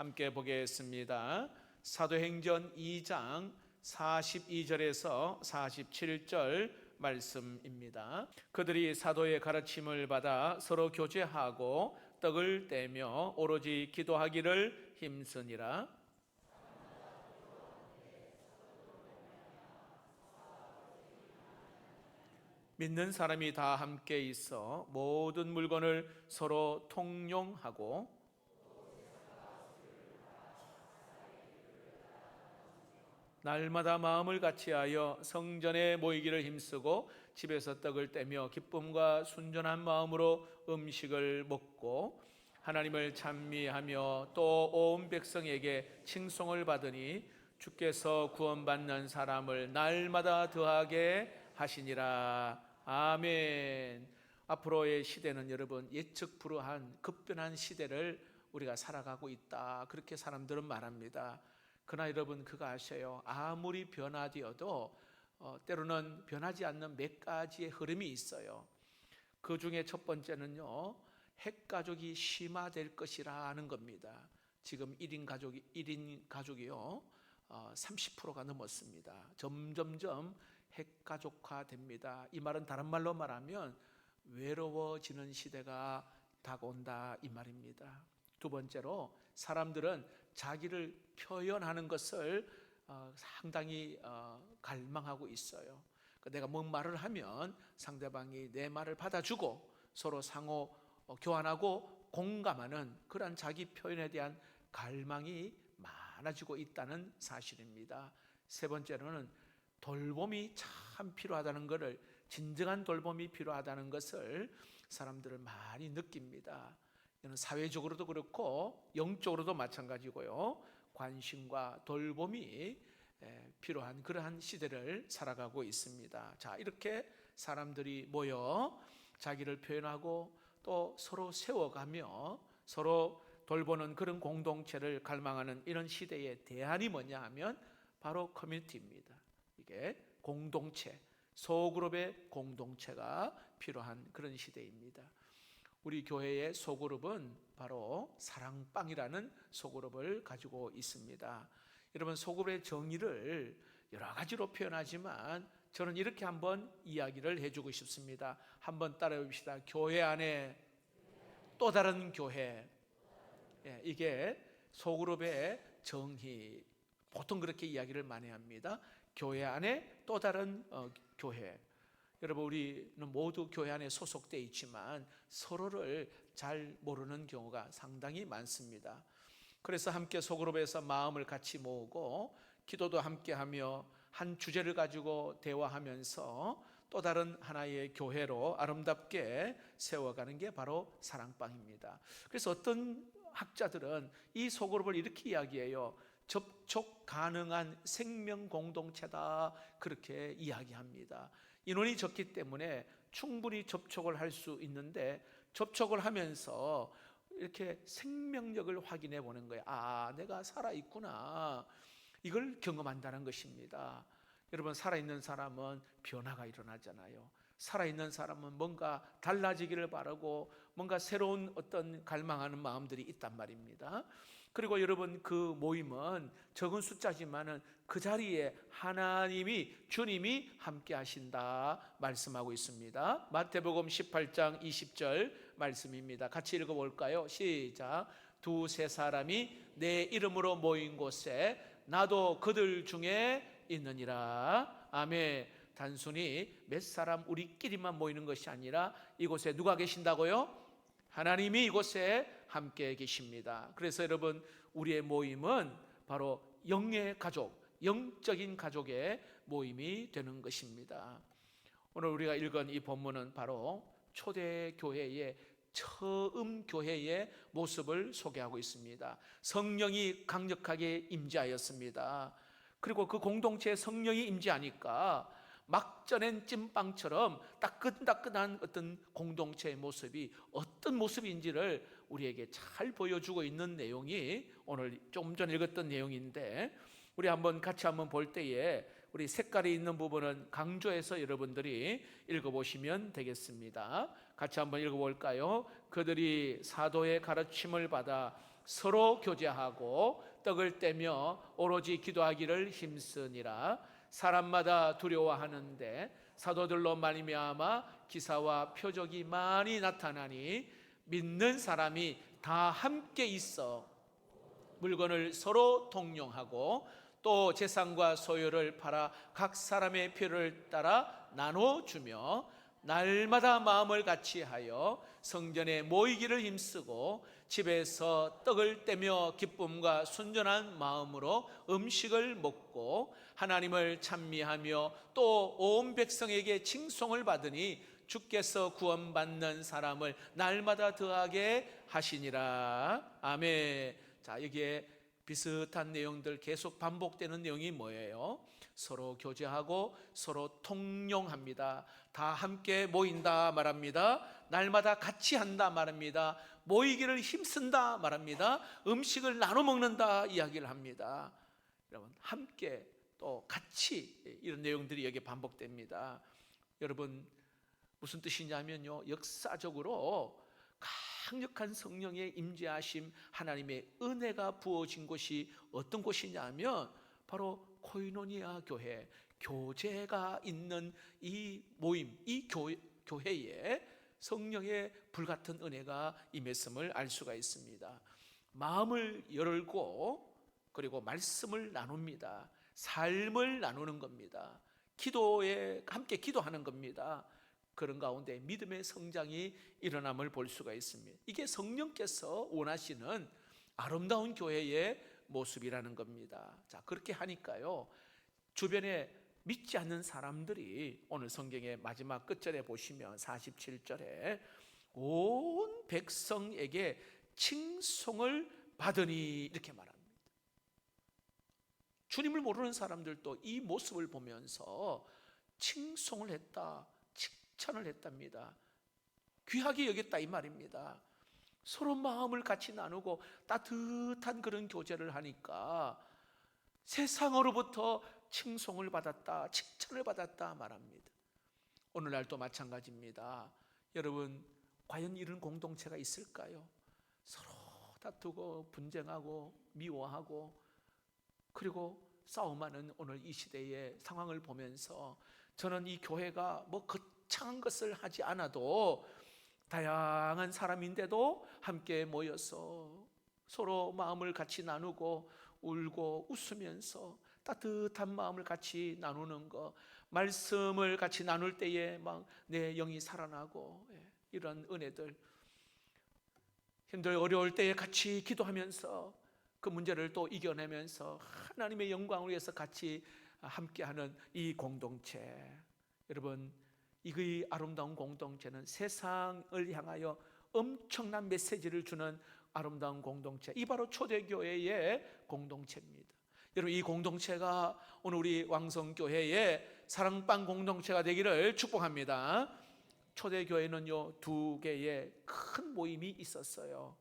함께 보겠습니다. 사도행전 2장 42절에서 47절 말씀입니다. 그들이 사도의 가르침을 받아 서로 교제하고 떡을 떼며 오로지 기도하기를 힘쓰니라. 믿는 사람이 다 함께 있어 모든 물건을 서로 통용하고 날마다 마음을 같이하여 성전에 모이기를 힘쓰고 집에서 떡을 떼며 기쁨과 순전한 마음으로 음식을 먹고 하나님을 찬미하며 또 온 백성에게 칭송을 받으니 주께서 구원받는 사람을 날마다 더하게 하시니라. 아멘. 앞으로의 시대는 여러분 예측 불허한 급변한 시대를 우리가 살아가고 있다, 그렇게 사람들은 말합니다. 그러나 여러분 그거 아셔요? 아무리 변화되어도 때로는 변하지 않는 몇 가지의 흐름이 있어요. 그 중에 첫 번째는요, 핵가족이 심화될 것이라는 겁니다. 지금 1인 가족이요 30%가 넘었습니다. 점점점 핵가족화 됩니다. 이 말은 다른 말로 말하면 외로워지는 시대가 다가온다, 이 말입니다. 두 번째로 사람들은 자기를 표현하는 것을 상당히 갈망하고 있어요. 내가 뭔 말을 하면 상대방이 내 말을 받아주고 서로 상호 교환하고 공감하는 그러한 자기 표현에 대한 갈망이 많아지고 있다는 사실입니다. 세 번째로는 돌봄이 참 필요하다는 것을, 진정한 돌봄이 필요하다는 것을 사람들은 많이 느낍니다. 이는 사회적으로도 그렇고 영적으로도 마찬가지고요. 관심과 돌봄이 필요한 그러한 시대를 살아가고 있습니다. 자, 이렇게 사람들이 모여 자기를 표현하고 또 서로 세워가며 서로 돌보는 그런 공동체를 갈망하는 이런 시대의 대안이 뭐냐 하면 바로 커뮤니티입니다. 이게 공동체, 소그룹의 공동체가 필요한 그런 시대입니다. 우리 교회의 소그룹은 바로 사랑방이라는 소그룹을 가지고 있습니다. 여러분, 소그룹의 정의를 여러 가지로 표현하지만 저는 이렇게 한번 이야기를 해주고 싶습니다. 한번 따라해 봅시다. 교회 안에 또 다른 교회. 이게 소그룹의 정의. 보통 그렇게 이야기를 많이 합니다. 교회 안에 또 다른 교회. 여러분, 우리는 모두 교회 안에 소속되어 있지만 서로를 잘 모르는 경우가 상당히 많습니다. 그래서 함께 소그룹에서 마음을 같이 모으고 기도도 함께 하며 한 주제를 가지고 대화하면서 또 다른 하나의 교회로 아름답게 세워가는 게 바로 사랑방입니다. 그래서 어떤 학자들은 이 소그룹을 이렇게 이야기해요. 접촉 가능한 생명 공동체다, 그렇게 이야기합니다. 인원이 적기 때문에 충분히 접촉을 할 수 있는데 접촉을 하면서 이렇게 생명력을 확인해 보는 거예요. 아, 내가 살아있구나, 이걸 경험한다는 것입니다. 여러분, 살아있는 사람은 변화가 일어나잖아요. 살아있는 사람은 뭔가 달라지기를 바라고 뭔가 새로운 어떤 갈망하는 마음들이 있단 말입니다. 그리고 여러분, 그 모임은 적은 숫자지만은 그 자리에 하나님이, 주님이 함께 하신다 말씀하고 있습니다. 마태복음 18장 20절 말씀입니다. 같이 읽어볼까요? 시작. 두세 사람이 내 이름으로 모인 곳에 나도 그들 중에 있느니라. 아멘. 단순히 몇 사람 우리끼리만 모이는 것이 아니라 이곳에 누가 계신다고요? 하나님이 이곳에 함께 계십니다. 그래서 여러분, 우리의 모임은 바로 영의 가족, 영적인 가족의 모임이 되는 것입니다. 오늘 우리가 읽은 이 본문은 바로 초대교회의 처음 교회의 모습을 소개하고 있습니다. 성령이 강력하게 임재하였습니다. 그리고 그 공동체에 성령이 임재하니까 막 쪄낸 찐빵처럼 따끈따끈한 어떤 공동체의 모습이 어떤 모습인지를 우리에게 잘 보여주고 있는 내용이 오늘 좀 전에 읽었던 내용인데, 우리 같이 한번 볼 때에 우리 색깔이 있는 부분은 강조해서 여러분들이 읽어보시면 되겠습니다. 같이 한번 읽어볼까요? 그들이 사도의 가르침을 받아 서로 교제하고 떡을 떼며 오로지 기도하기를 힘쓰니라. 사람마다 두려워하는데 사도들로 말미암아 기사와 표적이 많이 나타나니 믿는 사람이 다 함께 있어 물건을 서로 동용하고 또 재산과 소유를 팔아 각 사람의 필요를 따라 나눠주며 날마다 마음을 같이하여 성전에 모이기를 힘쓰고 집에서 떡을 떼며 기쁨과 순전한 마음으로 음식을 먹고 하나님을 찬미하며 또 온 백성에게 칭송을 받으니 주께서 구원받는 사람을 날마다 더하게 하시니라. 아멘. 자, 여기에 비슷한 내용들 계속 반복되는 내용이 뭐예요? 서로 교제하고 서로 통용합니다. 다 함께 모인다 말합니다. 날마다 같이 한다 말합니다. 모이기를 힘쓴다 말합니다. 음식을 나눠 먹는다 이야기를 합니다. 여러분, 함께 또 같이 이런 내용들이 여기에 반복됩니다. 여러분, 무슨 뜻이냐면요, 역사적으로 강력한 성령의 임재하심, 하나님의 은혜가 부어진 곳이 어떤 곳이냐면 바로 코이노니아 교회, 교제가 있는 이 모임, 이 교회에 성령의 불같은 은혜가 임했음을 알 수가 있습니다. 마음을 열고 그리고 말씀을 나눕니다. 삶을 나누는 겁니다. 기도에 함께 기도하는 겁니다. 그런 가운데 믿음의 성장이 일어남을 볼 수가 있습니다. 이게 성령께서 원하시는 아름다운 교회의 모습이라는 겁니다. 자, 그렇게 하니까요, 주변에 믿지 않는 사람들이 오늘 성경의 마지막 끝절에 보시면 47절에 온 백성에게 칭송을 받으니 이렇게 말합니다. 주님을 모르는 사람들도 이 모습을 보면서 칭송을 했다, 칭찬을 했답니다. 귀하게 여겼다 이 말입니다. 서로 마음을 같이 나누고 따뜻한 그런 교제를 하니까 세상으로부터 칭송을 받았다, 칭찬을 받았다 말합니다. 오늘날도 마찬가지입니다. 여러분, 과연 이런 공동체가 있을까요? 서로 다투고 분쟁하고 미워하고 그리고 싸움하는 오늘 이 시대의 상황을 보면서 저는 이 교회가 뭐 거창한 것을 하지 않아도 다양한 사람인데도 함께 모여서 서로 마음을 같이 나누고 울고 웃으면서 따뜻한 마음을 같이 나누는 것, 말씀을 같이 나눌 때에 막 내 영이 살아나고, 이런 은혜들, 힘들 어려울 때에 같이 기도하면서 그 문제를 또 이겨내면서 하나님의 영광을 위해서 같이 함께하는 이 공동체, 여러분, 이 아름다운 공동체는 세상을 향하여 엄청난 메시지를 주는 아름다운 공동체, 이 바로 초대교회의 공동체입니다. 여러분, 이 공동체가 오늘 우리 왕성교회의 사랑방 공동체가 되기를 축복합니다. 초대교회는요, 두 개의 큰 모임이 있었어요.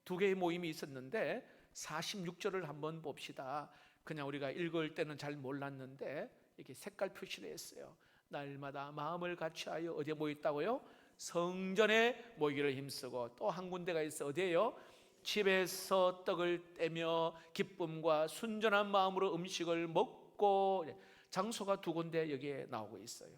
두 개의 모임이 있었는데 46절을 한번 봅시다. 그냥 우리가 읽을 때는 잘 몰랐는데 이렇게 색깔 표시를 했어요. 날마다 마음을 같이하여 어디에 모였다고요? 성전에 모이기를 힘쓰고, 또 한 군데가 있어. 어디예요? 집에서 떡을 떼며 기쁨과 순전한 마음으로 음식을 먹고. 장소가 두 군데 여기에 나오고 있어요.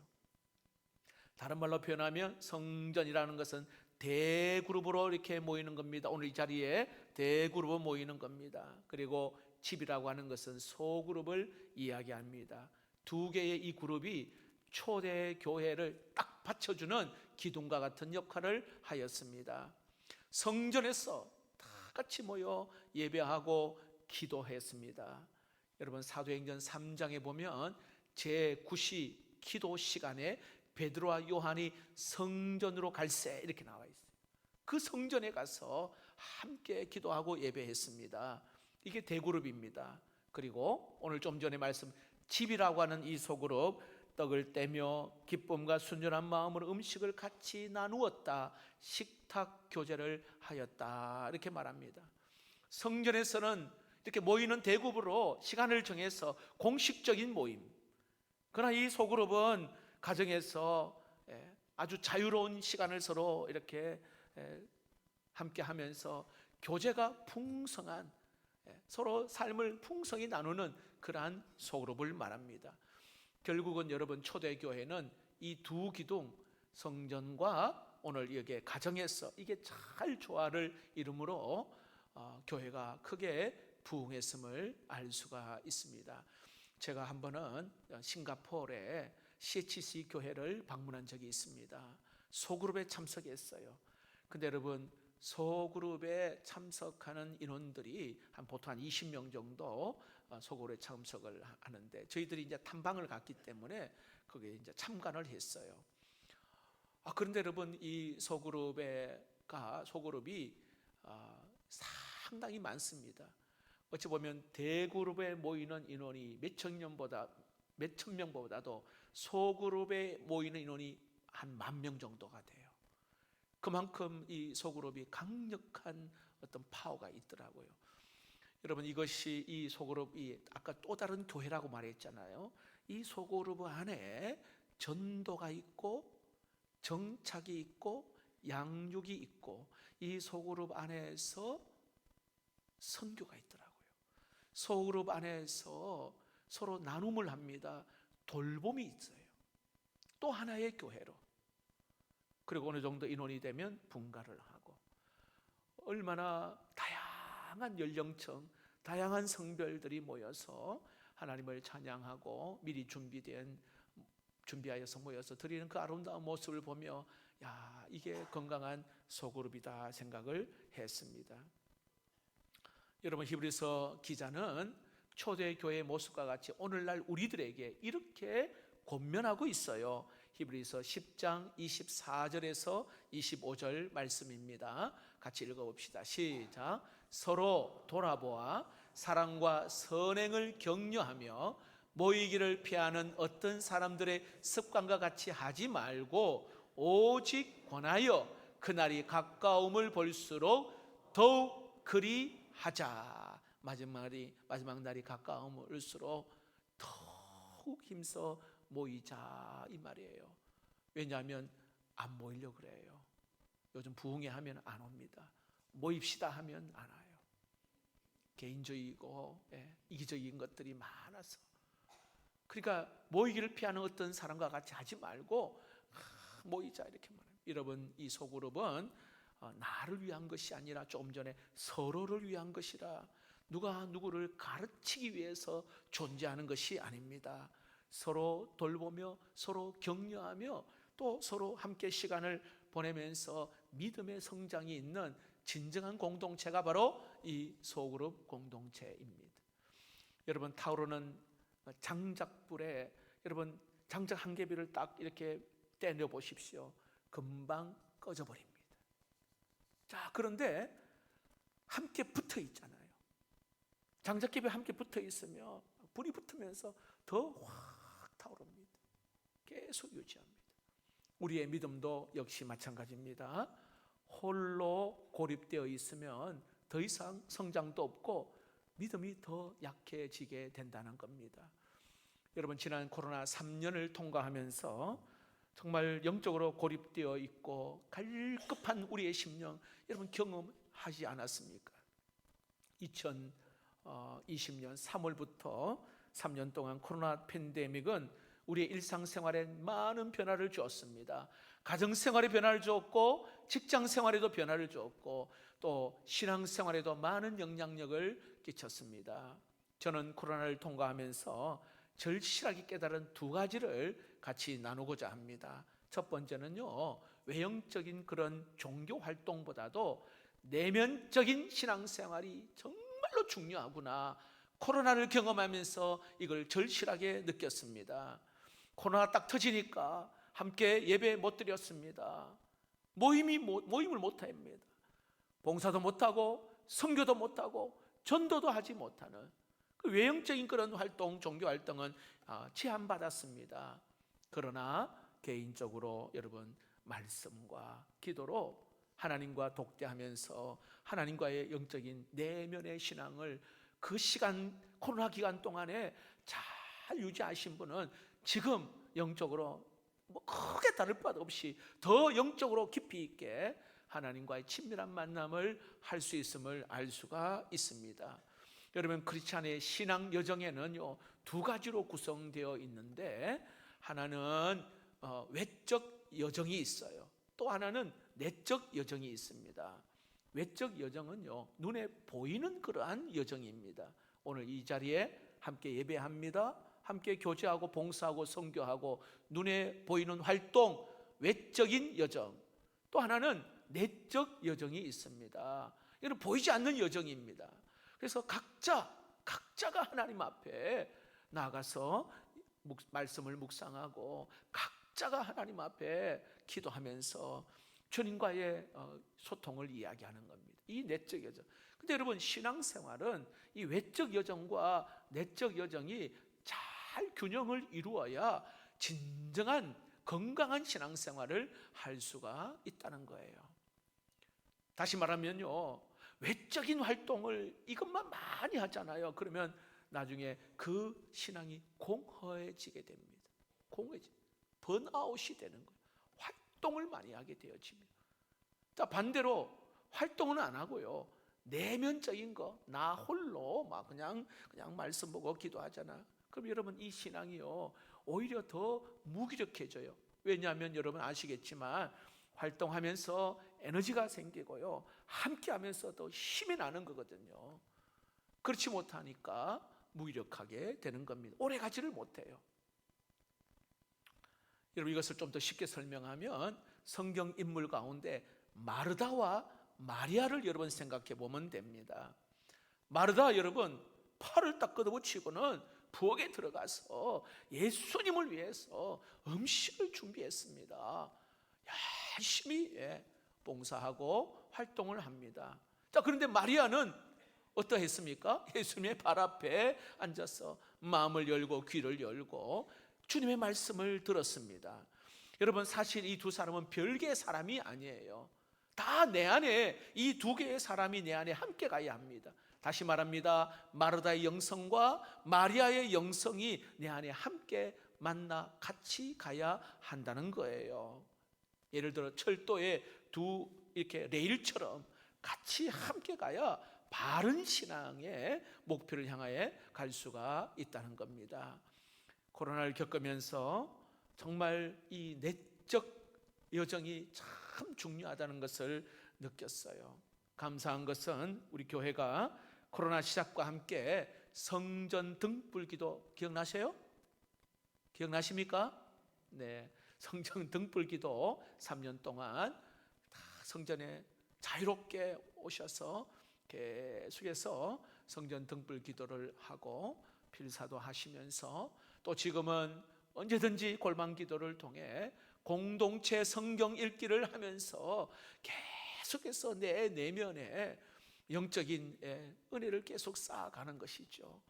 다른 말로 표현하면 성전이라는 것은 대그룹으로 이렇게 모이는 겁니다. 오늘 이 자리에 대그룹으로 모이는 겁니다. 그리고 집이라고 하는 것은 소그룹을 이야기합니다. 두 개의 이 그룹이 초대교회를 딱 받쳐주는 기둥과 같은 역할을 하였습니다. 성전에서 다 같이 모여 예배하고 기도했습니다. 여러분, 사도행전 3장에 보면 제9시 기도 시간에 베드로와 요한이 성전으로 갈새 이렇게 나와 있어요. 그 성전에 가서 함께 기도하고 예배했습니다. 이게 대그룹입니다. 그리고 오늘 좀 전에 말씀 집이라고 하는 이 소그룹, 떡을 떼며 기쁨과 순전한 마음으로 음식을 같이 나누었다, 식탁 교제를 하였다 이렇게 말합니다. 성전에서는 이렇게 모이는 대그룹으로 시간을 정해서 공식적인 모임, 그러나 이 소그룹은 가정에서 아주 자유로운 시간을 서로 이렇게 함께 하면서 교제가 풍성한, 서로 삶을 풍성히 나누는 그러한 소그룹을 말합니다. 결국은 여러분, 초대교회는 이 두 기둥, 성전과 오늘 여기에 가정에서 이게 잘 조화를 이루므로 교회가 크게 부흥했음을 알 수가 있습니다. 제가 한 번은 싱가포르의 CHC 교회를 방문한 적이 있습니다. 소그룹에 참석했어요. 근데 여러분, 소그룹에 참석하는 인원들이 보통 한 20명 정도 소그룹에 참석을 하는데, 저희들이 이제 탐방을 갔기 때문에 거기에 이제 참관을 했어요. 그런데 여러분, 이 소그룹이 상당히 많습니다. 어찌 보면 대그룹에 모이는 인원이 몇천 명보다도 소그룹에 모이는 인원이 한 10,000명 정도가 돼요. 그만큼 이 소그룹이 강력한 어떤 파워가 있더라고요. 여러분, 이것이 이 소그룹이 아까 또 다른 교회라고 말했잖아요. 이 소그룹 안에 전도가 있고 정착이 있고 양육이 있고, 이 소그룹 안에서 선교가 있더라고요. 소그룹 안에서 서로 나눔을 합니다. 돌봄이 있어요. 또 하나의 교회로. 그리고 어느 정도 인원이 되면 분가를 하고, 얼마나 다양한 연령층, 다양한 성별들이 모여서 하나님을 찬양하고 미리 준비하여서 모여서 드리는 그 아름다운 모습을 보며, 이게 건강한 소그룹이다 생각을 했습니다. 여러분, 히브리서 기자는 초대교회의 모습과 같이 오늘날 우리들에게 이렇게 권면하고 있어요. 히브리서 10장 24절에서 25절 말씀입니다. 같이 읽어봅시다. 시작. 서로 돌아보아 사랑과 선행을 격려하며 모이기를 피하는 어떤 사람들의 습관과 같이 하지 말고 오직 권하여 그날이 가까움을 볼수록 더욱 그리하자. 마지막 날이 가까움을수록 더욱 힘써 모이자, 이 말이에요. 왜냐하면 안 모이려고 그래요. 요즘 부흥회 하면 안 옵니다. 모입시다 하면 안 와요. 개인적이고 이기적인 것들이 많아서. 그러니까 모이기를 피하는 어떤 사람과 같이 하지 말고 모이자, 이렇게 말합니다. 여러분, 이 소그룹은 나를 위한 것이 아니라 조금 전에 서로를 위한 것이라, 누가 누구를 가르치기 위해서 존재하는 것이 아닙니다. 서로 돌보며 서로 격려하며 또 서로 함께 시간을 보내면서 믿음의 성장이 있는 진정한 공동체가 바로 이 소그룹 공동체입니다. 여러분, 타오르는 장작불에 여러분, 장작 한 개비를 딱 이렇게 떼내 보십시오. 금방 꺼져버립니다. 자, 그런데 함께 붙어 있잖아요. 장작개비 함께 붙어 있으며 불이 붙으면서 더 확 타오릅니다. 계속 유지합니다. 우리의 믿음도 역시 마찬가지입니다. 홀로 고립되어 있으면 더 이상 성장도 없고 믿음이 더 약해지게 된다는 겁니다. 여러분, 지난 코로나 3년을 통과하면서 정말 영적으로 고립되어 있고 갈급한 우리의 심령, 여러분 경험하지 않았습니까? 2020년 3월부터 3년 동안 코로나 팬데믹은 우리의 일상생활에 많은 변화를 주었습니다. 가정생활에 변화를 주었고 직장생활에도 변화를 주었고 또 신앙생활에도 많은 영향력을 끼쳤습니다. 저는 코로나를 통과하면서 절실하게 깨달은 두 가지를 같이 나누고자 합니다. 첫 번째는요, 외형적인 그런 종교 활동보다도 내면적인 신앙생활이 정말로 중요하구나, 코로나를 경험하면서 이걸 절실하게 느꼈습니다. 코로나 딱 터지니까 함께 예배 못 드렸습니다. 모임을 못합니다. 봉사도 못하고 선교도 못하고 전도도 하지 못하는 그 외형적인 그런 활동, 종교 활동은 제한받았습니다. 그러나 개인적으로 여러분 말씀과 기도로 하나님과 독대하면서 하나님과의 영적인 내면의 신앙을 그 시간, 코로나 기간 동안에 잘 유지하신 분은 지금 영적으로 크게 다를 바 없이 더 영적으로 깊이 있게 하나님과의 친밀한 만남을 할 수 있음을 알 수가 있습니다. 여러분, 크리스찬의 신앙 여정에는요, 두 가지로 구성되어 있는데, 하나는 외적 여정이 있어요. 또 하나는 내적 여정이 있습니다. 외적 여정은요, 눈에 보이는 그러한 여정입니다. 오늘 이 자리에 함께 예배합니다. 함께 교제하고 봉사하고 선교하고 눈에 보이는 활동, 외적인 여정. 또 하나는 내적 여정이 있습니다. 이건 보이지 않는 여정입니다. 그래서 각자가 하나님 앞에 나가서 말씀을 묵상하고 각자가 하나님 앞에 기도하면서 주님과의 소통을 이야기하는 겁니다. 이 내적 여정. 근데 여러분, 신앙생활은 이 외적 여정과 내적 여정이 잘 균형을 이루어야 진정한 건강한 신앙생활을 할 수가 있다는 거예요. 다시 말하면요, 외적인 활동을 이것만 많이 하잖아요. 그러면 나중에 그 신앙이 공허해지게 됩니다. 번아웃이 되는 거예요. 활동을 많이 하게 되어집니다. 자, 반대로 활동은 안 하고요, 내면적인 거, 나 홀로 막 그냥 말씀 보고 기도하잖아. 그럼 여러분, 이 신앙이요, 오히려 더 무기력해져요. 왜냐하면 여러분 아시겠지만 활동하면서 에너지가 생기고요, 함께 하면서 더 힘이 나는 거거든요. 그렇지 못하니까 무기력하게 되는 겁니다. 오래 가지를 못해요. 여러분, 이것을 좀 더 쉽게 설명하면 성경 인물 가운데 마르다와 마리아를 여러분 생각해 보면 됩니다. 마르다, 여러분, 팔을 딱 걷어붙이고는 부엌에 들어가서 예수님을 위해서 음식을 준비했습니다. 열심히 봉사하고 활동을 합니다. 자, 그런데 마리아는 어떠했습니까? 예수님의 발 앞에 앉아서 마음을 열고 귀를 열고 주님의 말씀을 들었습니다. 여러분, 사실 이 두 사람은 별개의 사람이 아니에요. 다 내 안에, 이 두 개의 사람이 내 안에 함께 가야 합니다. 다시 말합니다. 마르다의 영성과 마리아의 영성이 내 안에 함께 만나 같이 가야 한다는 거예요. 예를 들어 철도에 두 이렇게 레일처럼 같이 함께 가야 바른 신앙의 목표를 향하여 갈 수가 있다는 겁니다. 코로나를 겪으면서 정말 이 내적 여정이 참 중요하다는 것을 느꼈어요. 감사한 것은 우리 교회가 코로나 시작과 함께 성전 등불기도 기억나세요? 기억나십니까? 네, 성전 등불기도 3년 동안 다 성전에 자유롭게 오셔서 계속해서 성전 등불기도를 하고 필사도 하시면서, 또 지금은 언제든지 골방 기도를 통해 공동체 성경 읽기를 하면서 계속해서 내 내면에 영적인 은혜를 계속 쌓아가는 것이죠.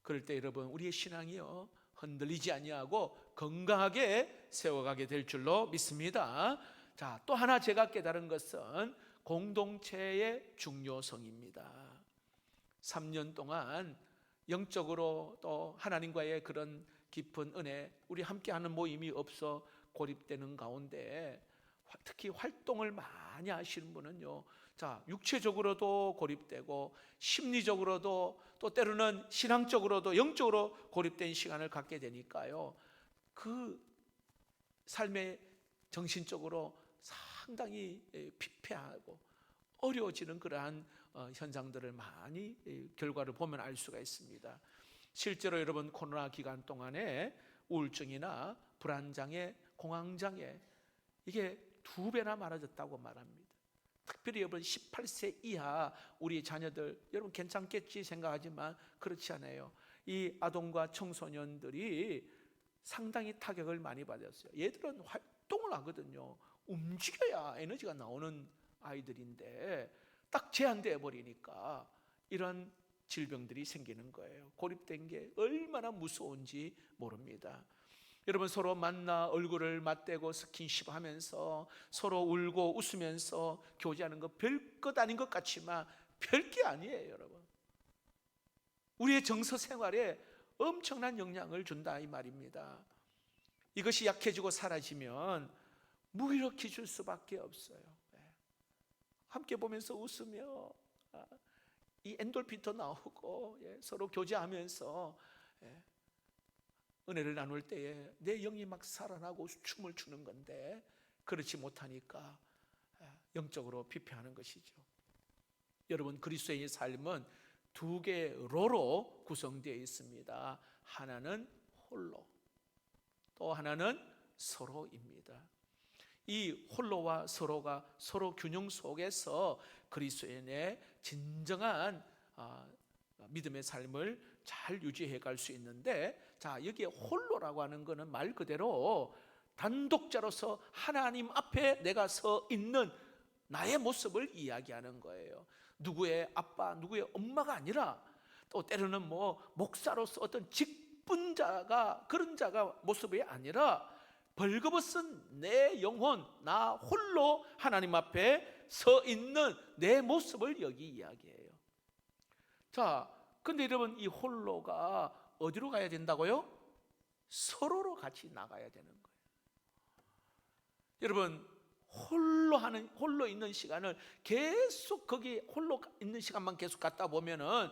그럴 때 여러분, 우리의 신앙이요, 흔들리지 아니하고 건강하게 세워가게 될 줄로 믿습니다. 자, 또 하나 제가 깨달은 것은 공동체의 중요성입니다. 3년 동안 영적으로 또 하나님과의 그런 깊은 은혜, 우리 함께하는 모임이 없어 고립되는 가운데 특히 활동을 많이 하시는 분은요, 자, 육체적으로도 고립되고 심리적으로도 또 때로는 신앙적으로도 영적으로 고립된 시간을 갖게 되니까요, 그 삶의 정신적으로 상당히 피폐하고 어려워지는 그러한 현상들을 많이 결과를 보면 알 수가 있습니다. 실제로 여러분, 코로나 기간 동안에 우울증이나 불안장애, 공황장애, 이게 2배나 많아졌다고 말합니다. 특별히 여러분 18세 이하 우리 자녀들, 여러분 괜찮겠지 생각하지만 그렇지 않아요. 이 아동과 청소년들이 상당히 타격을 많이 받았어요. 얘들은 활동을 하거든요. 움직여야 에너지가 나오는 아이들인데 딱 제한되어 버리니까 이런 질병들이 생기는 거예요. 고립된 게 얼마나 무서운지 모릅니다. 여러분, 서로 만나 얼굴을 맞대고 스킨십 하면서 서로 울고 웃으면서 교제하는 거 별것 아닌 것 같지만 별게 아니에요. 여러분, 우리의 정서 생활에 엄청난 영향을 준다 이 말입니다. 이것이 약해지고 사라지면 무기력해질 수밖에 없어요. 함께 보면서 웃으며 이 엔돌핀도 나오고 서로 교제하면서 은혜를 나눌 때에 내 영이 막 살아나고 춤을 추는 건데 그렇지 못하니까 영적으로 피폐하는 것이죠. 여러분, 그리스도인의 삶은 두 개의 로로 구성되어 있습니다. 하나는 홀로, 또 하나는 서로입니다. 이 홀로와 서로가 서로 균형 속에서 그리스도인의 진정한 믿음의 삶을 잘 유지해 갈 수 있는데, 자, 여기에 홀로라고 하는 것은 말 그대로 단독자로서 하나님 앞에 내가 서 있는 나의 모습을 이야기하는 거예요. 누구의 아빠, 누구의 엄마가 아니라, 또 때로는 목사로서 어떤 직분자가, 그런 자가 모습이 아니라 벌거벗은 내 영혼, 나 홀로 하나님 앞에 서 있는 내 모습을 여기 이야기해요. 자, 근데 여러분, 이 홀로가 어디로 가야 된다고요? 서로로 같이 나가야 되는 거예요. 여러분, 홀로 있는 시간을 계속, 거기 홀로 있는 시간만 계속 갖다 보면은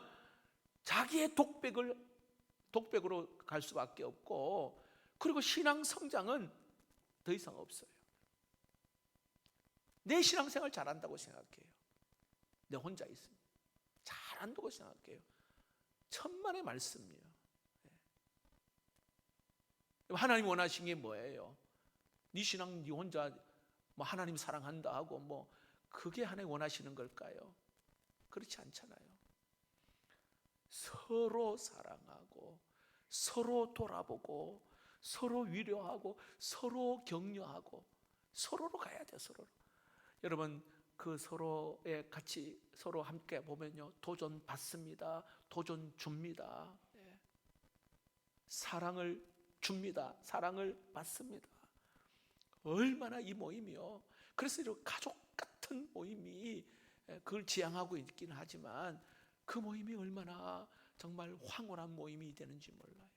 자기의 독백으로 갈 수밖에 없고, 그리고 신앙 성장은 더 이상 없어요. 내 신앙생활 잘한다고 생각해요. 내 혼자 있으면 잘한다고 생각해요. 천만의 말씀이에요. 하나님 원하신 게 뭐예요? 네 신앙 네 혼자 하나님 사랑한다 하고 그게 하나님 원하시는 걸까요? 그렇지 않잖아요. 서로 사랑하고 서로 돌아보고 서로 위로하고 서로 격려하고 서로로 가야 돼요. 서로로. 여러분, 그 서로에 같이 서로 함께 보면요, 도전 받습니다. 도전 줍니다. 사랑을 줍니다. 사랑을 받습니다. 얼마나 이 모임이요. 그래서 이런 가족 같은 모임이, 그걸 지향하고 있긴 하지만 그 모임이 얼마나 정말 황홀한 모임이 되는지 몰라요.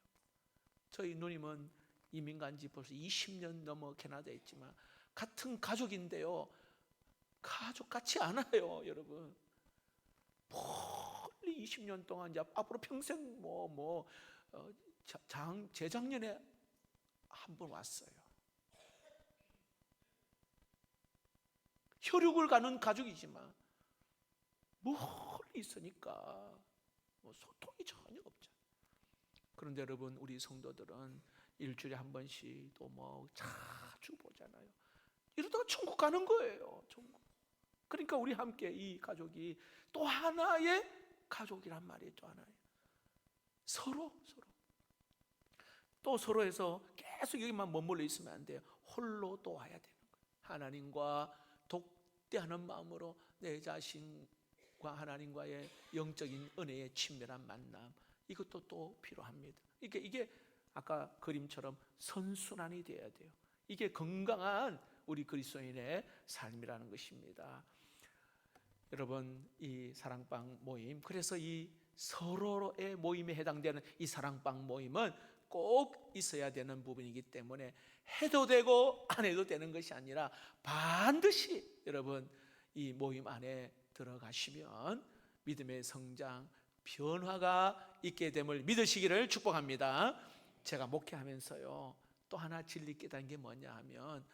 저희 누님은 이민 간 지 벌써 20년 넘어 캐나다에 있지만 같은 가족인데요, 가족 같지 않아요. 여러분, 멀리 20년 동안, 이제 앞으로 평생 재작년에 한 번 왔어요. 혈육을 가는 가족이지만 멀리 있으니까 소통이 전혀 없죠. 그런데 여러분, 우리 성도들은 일주일에 한 번씩 또 자주 보잖아요. 이러다가 천국 가는 거예요. 천국. 그러니까 우리 함께 이 가족이 또 하나의 가족이란 말이에요. 또 하나의 서로 또 서로에서 계속 여기만 머물러 있으면 안 돼요. 홀로 또 와야 되는 거예요. 하나님과 독대하는 마음으로 내 자신과 하나님과의 영적인 은혜의 친밀한 만남, 이것도 또 필요합니다. 이게 아까 그림처럼 선순환이 되어야 돼요. 이게 건강한 우리 그리스도인의 삶이라는 것입니다. 여러분, 이 사랑방 모임, 그래서 이 서로의 모임에 해당되는 이 사랑방 모임은 꼭 있어야 되는 부분이기 때문에 해도 되고 안 해도 되는 것이 아니라 반드시 여러분 이 모임 안에 들어가시면 믿음의 성장, 변화가 있게 됨을 믿으시기를 축복합니다. 제가 목회하면서요, 또 하나 진리 깨달은 게 뭐냐 하면,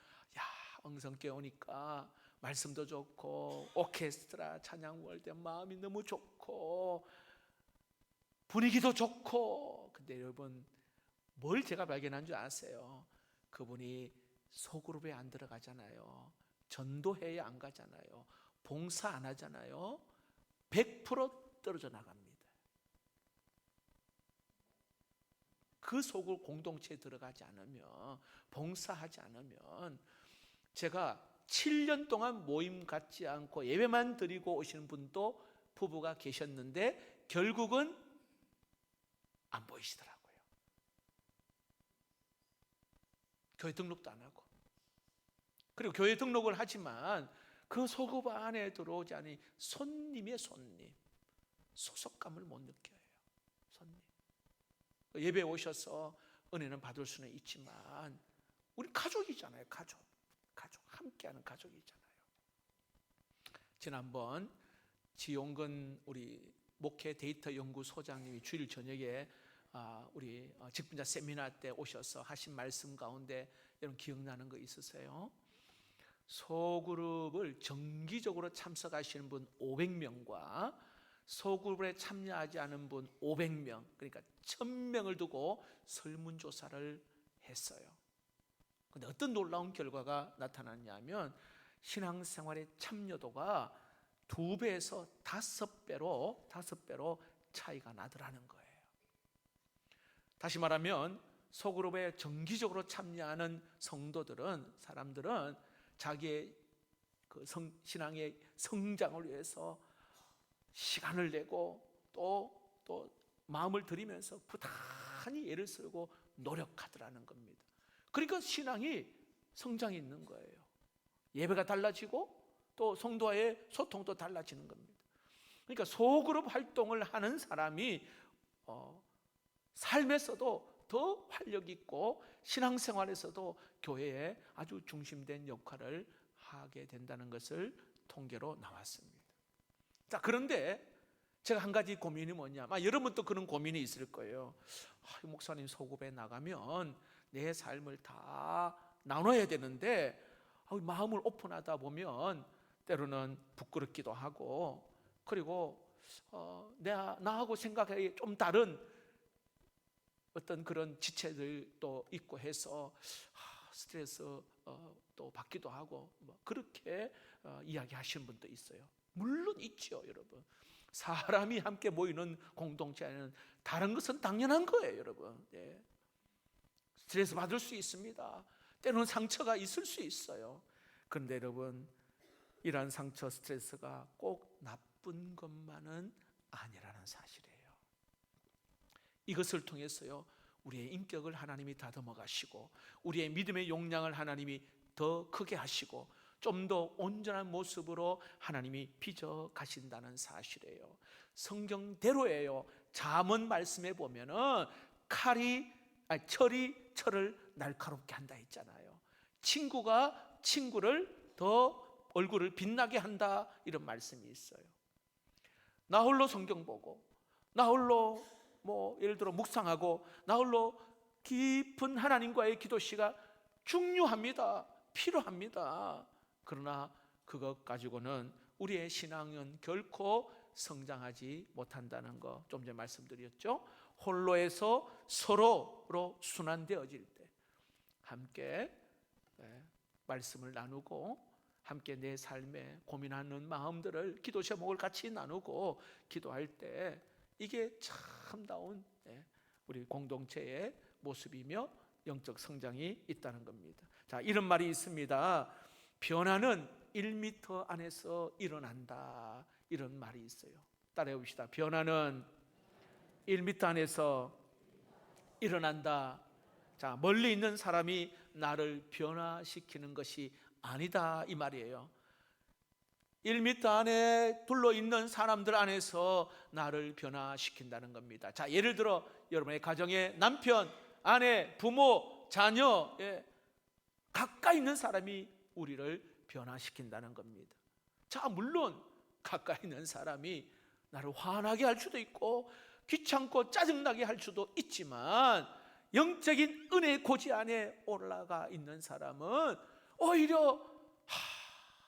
엉성교회 오니까 말씀도 좋고 오케스트라 찬양 월드 마음이 너무 좋고 분위기도 좋고, 근데 여러분, 뭘 제가 발견한 줄 아세요? 그분이 소그룹에 안 들어가잖아요. 전도회에 안 가잖아요. 봉사 안 하잖아요. 100% 떨어져 나갑니다. 그 소그룹 공동체에 들어가지 않으면, 봉사하지 않으면, 제가 7년 동안 모임 갖지 않고 예배만 드리고 오시는 분도 부부가 계셨는데 결국은 안 보이시더라고요. 교회 등록도 안 하고, 그리고 교회 등록을 하지만 그 소그룹 안에 들어오지 않으니 손님의 손님, 소속감을 못 느껴요. 손님, 예배에 오셔서 은혜는 받을 수는 있지만 우리 가족이잖아요. 가족 함께하는 가족이잖아요. 지난번 지용근 우리 목회 데이터 연구소장님이 주일 저녁에 우리 직분자 세미나 때 오셔서 하신 말씀 가운데 여러분 기억나는 거 있으세요? 소그룹을 정기적으로 참석하시는 분 500명과 소그룹에 참여하지 않은 분 500명, 그러니까 1000명을 두고 설문조사를 했어요. 근데 어떤 놀라운 결과가 나타났냐면 신앙생활의 참여도가 2배에서 5배로 차이가 나더라는 거예요. 다시 말하면 소그룹에 정기적으로 참여하는 사람들은 자기의 신앙의 성장을 위해서 시간을 내고 또 마음을 들이면서 부단히 애를 쓰고 노력하더라는 겁니다. 그러니까 신앙이 성장이 있는 거예요. 예배가 달라지고 또 성도와의 소통도 달라지는 겁니다. 그러니까 소그룹 활동을 하는 사람이 삶에서도 더 활력 있고 신앙생활에서도 교회에 아주 중심된 역할을 하게 된다는 것을 통계로 나왔습니다. 자, 그런데 제가 한 가지 고민이 뭐냐, 여러분도 그런 고민이 있을 거예요. 목사님, 소그룹에 나가면 내 삶을 다 나눠야 되는데 마음을 오픈하다 보면 때로는 부끄럽기도 하고, 그리고 나하고 생각이 좀 다른 어떤 그런 지체들도 있고 해서 스트레스 또 받기도 하고 그렇게 이야기하시는 분도 있어요. 물론 있죠, 여러분. 사람이 함께 모이는 공동체에는 다른 것은 당연한 거예요, 여러분. 예. 스트레스 받을 수 있습니다. 때로는 상처가 있을 수 있어요. 그런데 여러분, 이러한 상처, 스트레스가 꼭 나쁜 것만은 아니라는 사실이에요. 이것을 통해서요, 우리의 인격을 하나님이 다듬어 가시고 우리의 믿음의 용량을 하나님이 더 크게 하시고 좀 더 온전한 모습으로 하나님이 빚어 가신다는 사실이에요. 성경대로예요. 잠언 말씀에 보면은 철이 철을 날카롭게 한다 했잖아요. 친구가 친구를 더 얼굴을 빛나게 한다, 이런 말씀이 있어요. 나 홀로 성경 보고 나 홀로 예를 들어 묵상하고 나 홀로 깊은 하나님과의 기도 시간 중요합니다. 필요합니다. 그러나 그것 가지고는 우리의 신앙은 결코 성장하지 못한다는 거 좀 전에 말씀드렸죠. 홀로에서 서로로 순환되어질 때 함께 말씀을 나누고 함께 내 삶에 고민하는 마음들을 기도 제목을 같이 나누고 기도할 때 이게 참다운 우리 공동체의 모습이며 영적 성장이 있다는 겁니다. 자, 이런 말이 있습니다. 변화는 1m 안에서 일어난다, 이런 말이 있어요. 따라해 봅시다. 변화는 1m 안에서 일어난다. 자, 멀리 있는 사람이 나를 변화시키는 것이 아니다, 이 말이에요. 1m 안에 둘러있는 사람들 안에서 나를 변화시킨다는 겁니다. 자, 예를 들어 여러분의 가정에 남편, 아내, 부모, 자녀, 가까이 있는 사람이 우리를 변화시킨다는 겁니다. 자, 물론 가까이 있는 사람이 나를 화나게 할 수도 있고 귀찮고 짜증나게 할 수도 있지만 영적인 은혜의 고지 안에 올라가 있는 사람은 오히려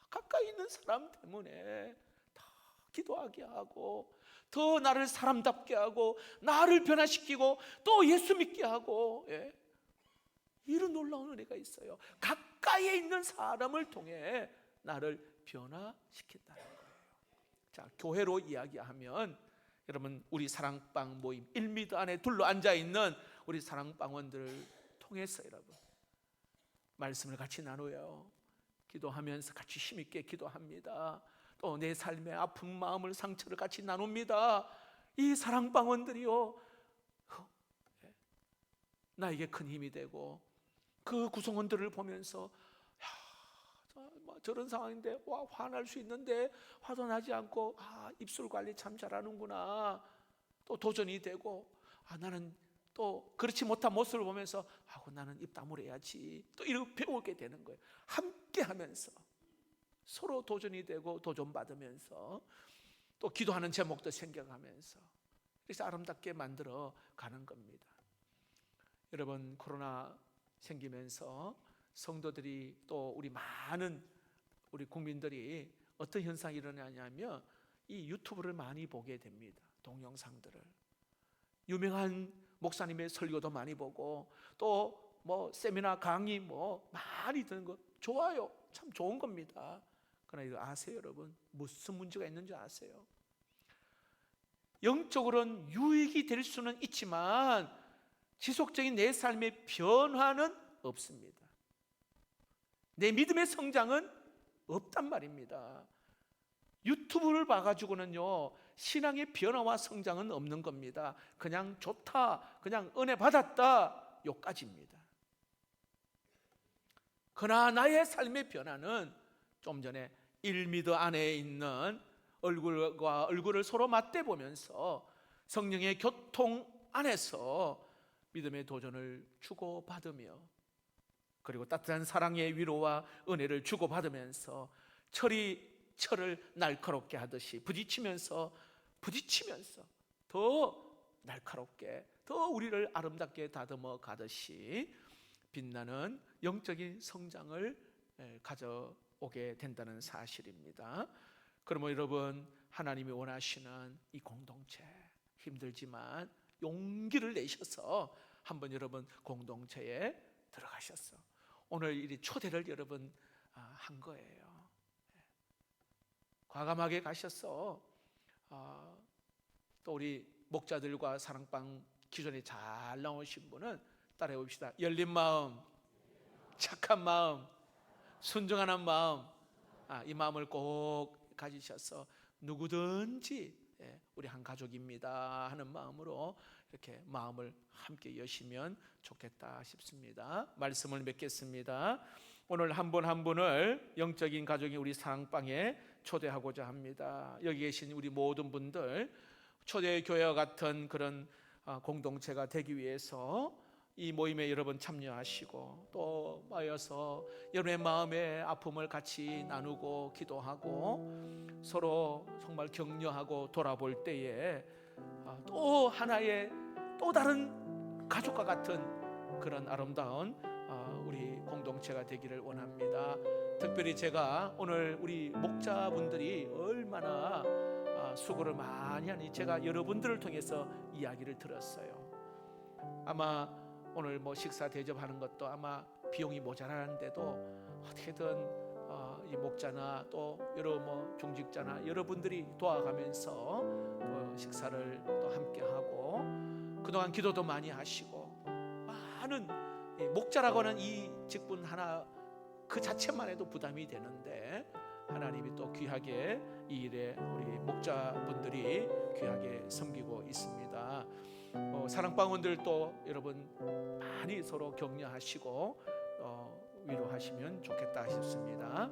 가까이 있는 사람 때문에 다 기도하게 하고 더 나를 사람답게 하고 나를 변화시키고 또 예수 믿게 하고, 이런 놀라운 은혜가 있어요. 가까이에 있는 사람을 통해 나를 변화시킨다는 거예요. 자, 교회로 이야기하면 여러분, 우리 사랑방 모임 1m 안에 둘러앉아 있는 우리 사랑방원들을 통해서 여러분 말씀을 같이 나눠요. 기도하면서 같이 힘있게 기도합니다. 또 내 삶의 아픈 마음을, 상처를 같이 나눕니다. 이 사랑방원들이요, 나에게 큰 힘이 되고 그 구성원들을 보면서 저런 상황인데 화날 수 있는데 화도 나지 않고 입술 관리 참 잘하는구나, 또 도전이 되고 나는 또 그렇지 못한 모습을 보면서 나는 입 다물어야지, 또 이렇게 배우게 되는 거예요. 함께 하면서 서로 도전이 되고 도전받으면서 또 기도하는 제목도 생겨가면서 그래서 아름답게 만들어 가는 겁니다. 여러분, 코로나 생기면서 성도들이 또 우리 많은 우리 국민들이 어떤 현상이 일어나냐면 이 유튜브를 많이 보게 됩니다. 동영상들을 유명한 목사님의 설교도 많이 보고 또 뭐 세미나 강의 뭐 많이 듣는 거 좋아요. 참 좋은 겁니다. 그러나 이거 아세요, 여러분? 무슨 문제가 있는지 아세요? 영적으로는 유익이 될 수는 있지만 지속적인 내 삶의 변화는 없습니다. 내 믿음의 성장은 없단 말입니다. 유튜브를 봐가지고는요, 신앙의 변화와 성장은 없는 겁니다. 그냥 좋다, 그냥 은혜 받았다, 요까지입니다. 그러나 나의 삶의 변화는 좀 전에 1미터 안에 있는 얼굴과 얼굴을 서로 맞대보면서 성령의 교통 안에서 믿음의 도전을 주고받으며 그리고 따뜻한 사랑의 위로와 은혜를 주고받으면서 철을 날카롭게 하듯이 부딪히면서 더 날카롭게 더 우리를 아름답게 다듬어 가듯이 빛나는 영적인 성장을 가져오게 된다는 사실입니다. 그러면 여러분, 하나님이 원하시는 이 공동체, 힘들지만 용기를 내셔서 한번 여러분 공동체에 들어가셨어. 오늘 이 초대를 여러분 한 거예요. 과감하게 가셨어. 또 우리 목자들과 사랑방 기존에 잘 나오신 분은 따라해 봅시다. 열린 마음, 착한 마음, 순종하는 마음, 이 마음을 꼭 가지셔서 누구든지 우리 한 가족입니다 하는 마음으로 이렇게 마음을 함께 여시면 좋겠다 싶습니다. 말씀을 맺겠습니다. 오늘 한 분 한 분을 영적인 가족인 우리 사랑방에 초대하고자 합니다. 여기 계신 우리 모든 분들 초대교회와 같은 그런 공동체가 되기 위해서 이 모임에 여러분 참여하시고 또 모여서 여러분의 마음의 아픔을 같이 나누고 기도하고 서로 정말 격려하고 돌아볼 때에 또 하나의 또 다른 가족과 같은 그런 아름다운 우리 공동체가 되기를 원합니다. 특별히 제가 오늘 우리 목자분들이 얼마나 수고를 많이 하니 제가 여러분들을 통해서 이야기를 들었어요. 아마 오늘 뭐 식사 대접하는 것도 아마 비용이 모자라는데도 어떻게든 이 목자나 또 여러 뭐 중직자나 여러분들이 도와가면서 식사를 또 함께 하고 그동안 기도도 많이 하시고 많은 목자라고 하는 이 직분 하나 그 자체만 해도 부담이 되는데 하나님이 또 귀하게 이 일에 우리 목자분들이 귀하게 섬기고 있습니다. 사랑방원들도 여러분 많이 서로 격려하시고 위로하시면 좋겠다 싶습니다.